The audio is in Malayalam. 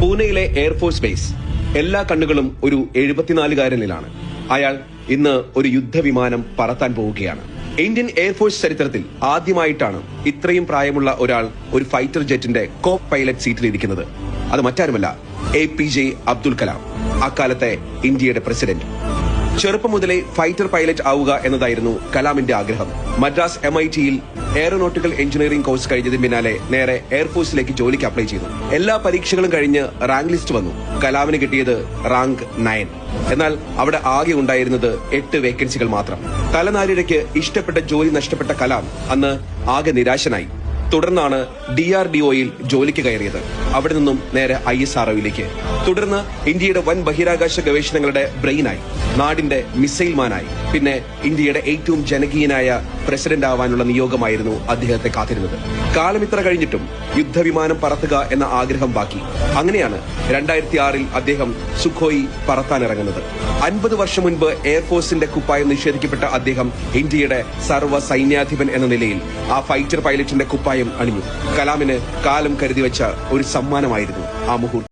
പൂനെയിലെ എയർഫോഴ്സ് ബേസ്. എല്ലാ കണ്ണുകളും ഒരു 74-കാരനിലാണ്. അയാൾ ഇന്ന് ഒരു യുദ്ധവിമാനം പറത്താൻ പോവുകയാണ്. ഇന്ത്യൻ എയർഫോഴ്സ് ചരിത്രത്തിൽ ആദ്യമായിട്ടാണ് ഇത്രയും പ്രായമുള്ള ഒരാൾ ഒരു ഫൈറ്റർ ജെറ്റിന്റെ കോ പൈലറ്റ് സീറ്റിലിരിക്കുന്നത്. അത് മറ്റാരുമല്ല, APJ അബ്ദുൽ കലാം, അക്കാലത്തെ ഇന്ത്യയുടെ പ്രസിഡന്റ്. ചെറുപ്പം മുതലേ ഫൈറ്റർ പൈലറ്റ് ആവുക എന്നതായിരുന്നു കലാമിന്റെ ആഗ്രഹം. മദ്രാസ് MIT-യിൽ എയറോനോട്ടിക്കൽ എഞ്ചിനീയറിംഗ് കോഴ്സ് കഴിഞ്ഞതിന് പിന്നാലെ നേരെ എയർഫോഴ്സിലേക്ക് ജോലിക്ക് അപ്ലൈ ചെയ്തു. എല്ലാ പരീക്ഷകളും കഴിഞ്ഞ് റാങ്ക് ലിസ്റ്റ് വന്നു. കലാമിന് കിട്ടിയത് റാങ്ക് 9. എന്നാൽ അവിടെ ആകെ ഉണ്ടായിരുന്നത് 8 വേക്കൻസികൾ മാത്രം. തലനാരിഴയ്ക്ക് ഇഷ്ടപ്പെട്ട ജോലി നഷ്ടപ്പെട്ട കലാം അന്ന് ആകെ നിരാശനായി. തുടർന്നാണ് DRDO-യിൽ ജോലിക്ക് കയറിയത്. അവിടെ നിന്നും നേരെ ISRO-യിലേക്ക്. തുടർന്ന് ഇന്ത്യയുടെ വൻ ബഹിരാകാശ ഗവേഷണങ്ങളുടെ ബ്രെയിനായി, നാടിന്റെ മിസൈൽ മാനായി. പിന്നെ ഇന്ത്യയുടെ ഏറ്റവും ജനകീയനായ പ്രസിഡന്റ് ആവാനുള്ള നിയോഗമായിരുന്നു അദ്ദേഹത്തെ കാത്തിരുന്നത്. കാലം ഇത്ര കഴിഞ്ഞിട്ടും യുദ്ധവിമാനം പറത്തുക എന്ന ആഗ്രഹം ബാക്കി. അങ്ങനെയാണ് 2006-ൽ അദ്ദേഹം സുഖോയി പറത്താനിറങ്ങുന്നത്. 50 വർഷം മുൻപ് എയർഫോഴ്സിന്റെ കുപ്പായം നിഷേധിക്കപ്പെട്ട അദ്ദേഹം ഇന്ത്യയുടെ സർവ്വ സൈന്യാധിപൻ എന്ന നിലയിൽ ആ ഫൈറ്റർ പൈലറ്റിന്റെ കുപ്പായം അണിഞ്ഞു. കലാമിന് കാലം കരുതി വെച്ച ഒരു സമ്മാനമായിരുന്നു ആ മുഹൂർത്തം.